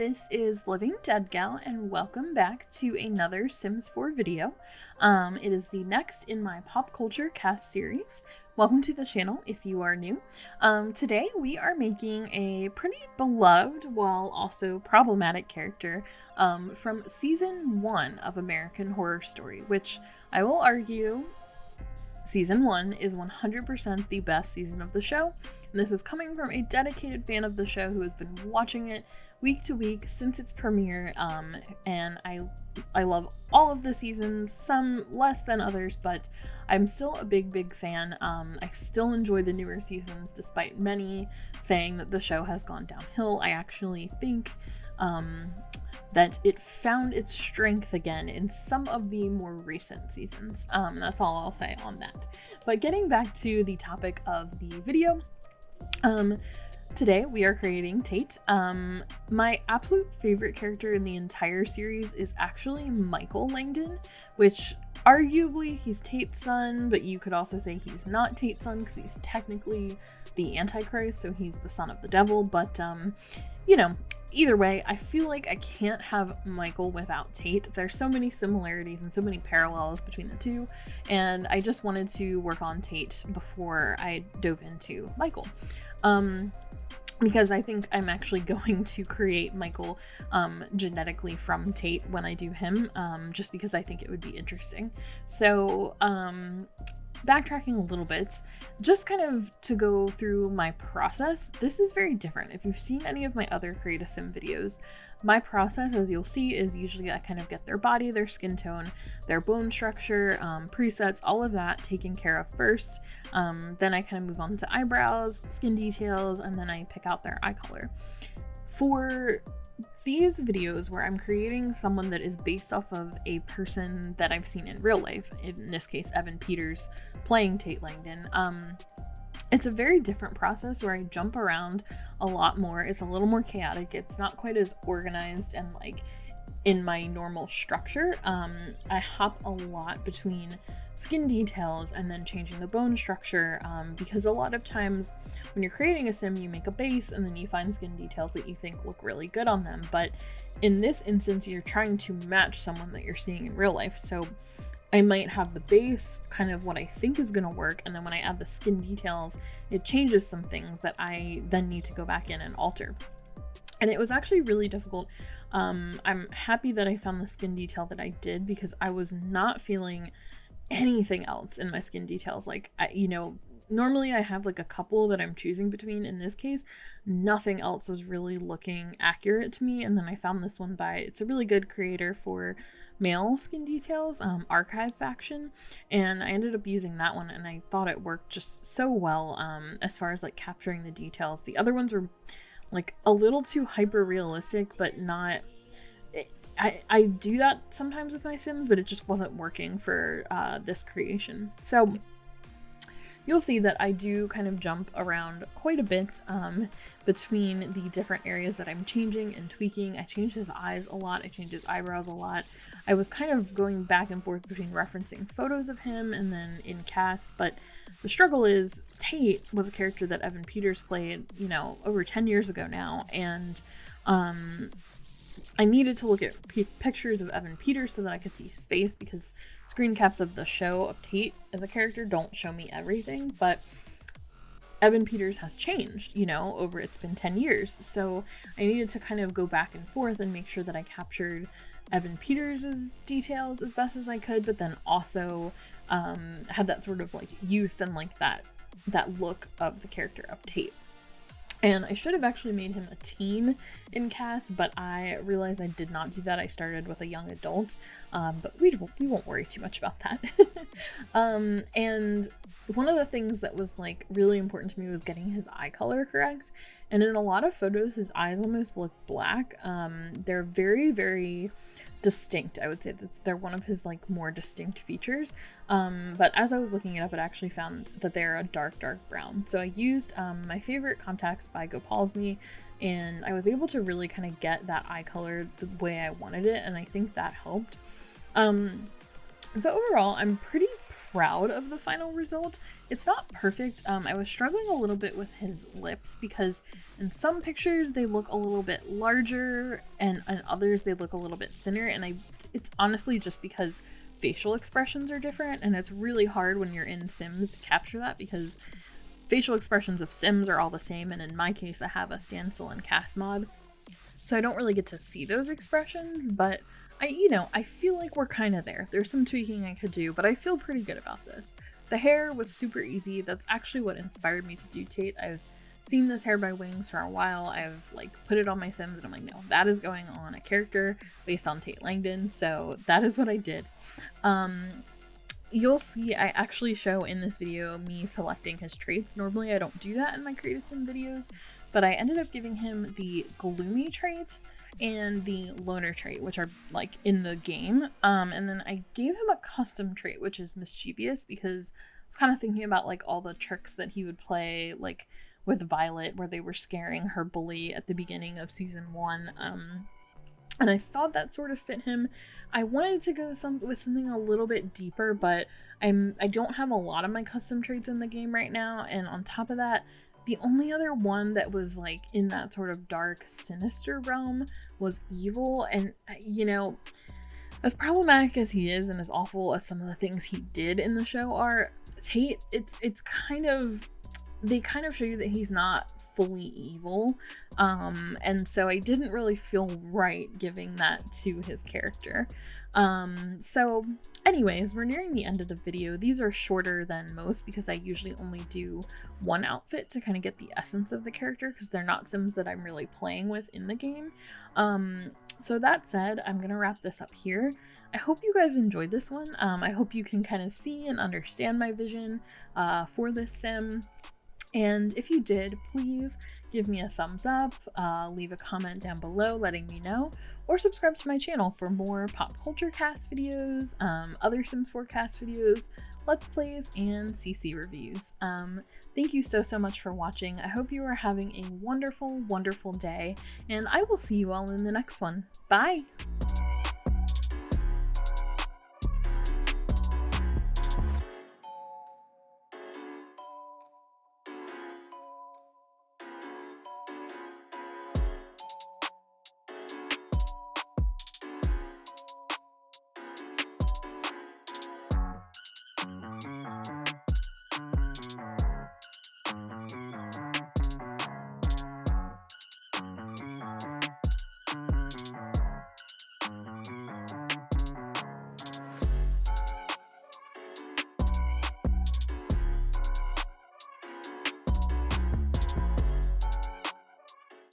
this is Living Dead Gal, and welcome back to another Sims 4 video. It is the next in my Pop Culture CAS series. Welcome to the channel if you are new. Today we are making a pretty beloved while also problematic character from season 1 of American Horror Story, which I will argue season 1 is 100% the best season of the show. And this is coming from a dedicated fan of the show who has been watching it week to week since its premiere, and I love all of the seasons, some less than others, but I'm still a big fan. I still enjoy the newer seasons despite many saying that the show has gone downhill. I actually think that it found its strength again in some of the more recent seasons. That's all I'll say on that. But getting back to the topic of the video, today we are creating Tate. My absolute favorite character in the entire series is actually Michael Langdon, which arguably he's Tate's son, but you could also say he's not Tate's son because he's technically the Antichrist, so he's the son of the devil. But you know, either way, I feel like I can't have Michael without Tate. There's so many similarities and so many parallels between the two, and I just wanted to work on Tate before I dove into Michael. Because I think I'm actually going to create Michael genetically from Tate when I do him, just because I think it would be interesting. So backtracking a little bit, just kind of to go through my process, this is very different. If you've seen any of my other Create a Sim videos, my process, as you'll see, is usually I kind of get their body, their skin tone, their bone structure, presets, all of that taken care of first. Then I kind of move on to eyebrows, skin details, and then I pick out their eye color. For these videos where I'm creating someone that is based off of a person that I've seen in real life, in this case Evan Peters playing Tate Langdon, it's a very different process where I jump around a lot more. It's a little more chaotic. It's not quite as organized and like in my normal structure. I hop a lot between skin details and then changing the bone structure, because a lot of times when you're creating a sim, you make a base and then you find skin details that you think look really good on them. But in this instance, you're trying to match someone that you're seeing in real life. So I might have the base, kind of what I think is going to work, and then when I add the skin details, it changes some things that I then need to go back in and alter. And it was actually really difficult. I'm happy that I found the skin detail that I did, because I was not feeling anything else in my skin details. Like, normally I have like a couple that I'm choosing between. In this case, nothing else was really looking accurate to me. And then I found this one it's a really good creator for male skin details, Archive Faction. And I ended up using that one, and I thought it worked just so well as far as like capturing the details. The other ones were like a little too hyper realistic, but not. I do that sometimes with my Sims, but it just wasn't working for this creation. So you'll see that I do kind of jump around quite a bit between the different areas that I'm changing and tweaking. I change his eyes a lot. I change his eyebrows a lot. I was kind of going back and forth between referencing photos of him and then in cast, but the struggle is Tate was a character that Evan Peters played, over 10 years ago now, and I needed to look at pictures of Evan Peters so that I could see his face, because screen caps of the show of Tate as a character don't show me everything, but Evan Peters has changed, it's been 10 years. So I needed to kind of go back and forth and make sure that I captured Evan Peters' details as best as I could, but then also had that sort of like youth and like that look of the character of Tate. And I should have actually made him a teen in CAS, but I realized I did not do that. I started with a young adult, but we won't worry too much about that. And one of the things that was like really important to me was getting his eye color correct. And in a lot of photos, his eyes almost look black. They're very, very distinct. I would say that they're one of his like more distinct features, but as I was looking it up, it actually found that they're a dark brown. So I used my favorite contacts by GoPalsme, and I was able to really kind of get that eye color the way I wanted it, and I think that helped. So overall, I'm pretty proud of the final result. It's not perfect. I was struggling a little bit with his lips because in some pictures they look a little bit larger and in others they look a little bit thinner, and it's honestly just because facial expressions are different, and it's really hard when you're in Sims to capture that because facial expressions of Sims are all the same, and in my case I have a standstill and CAS mod, so I don't really get to see those expressions, but I feel like we're kind of there. There's some tweaking I could do, but I feel pretty good about this. The hair was super easy. That's actually what inspired me to do Tate. I've seen this hair by Wings for a while. I've like put it on my Sims and I'm like, no, that is going on a character based on Tate Langdon. So that is what I did. You'll see I actually show in this video me selecting his traits. Normally I don't do that in my Create a Sim videos, but I ended up giving him the gloomy trait and the loner trait, which are like in the game. And then I gave him a custom trait, which is mischievous, because I was kind of thinking about like all the tricks that he would play, like with Violet, where they were scaring her bully at the beginning of season 1. And I thought that sort of fit him. I wanted to go with something a little bit deeper, but I don't have a lot of my custom traits in the game right now. And on top of that, the only other one that was like in that sort of dark, sinister realm was evil. And as problematic as he is and as awful as some of the things he did in the show are, Tate, they kind of show you that he's not fully evil. And so I didn't really feel right giving that to his character. So anyways, we're nearing the end of the video. These are shorter than most because I usually only do one outfit to kind of get the essence of the character, because they're not Sims that I'm really playing with in the game. So that said, I'm gonna wrap this up here. I hope you guys enjoyed this one. I hope you can kind of see and understand my vision for this Sim. And if you did, please give me a thumbs up, leave a comment down below letting me know, or subscribe to my channel for more Pop Culture CAS videos, other Sims 4 CAS videos, Let's Plays, and CC reviews. Thank you so much for watching. I hope you are having a wonderful, wonderful day, and I will see you all in the next one. Bye!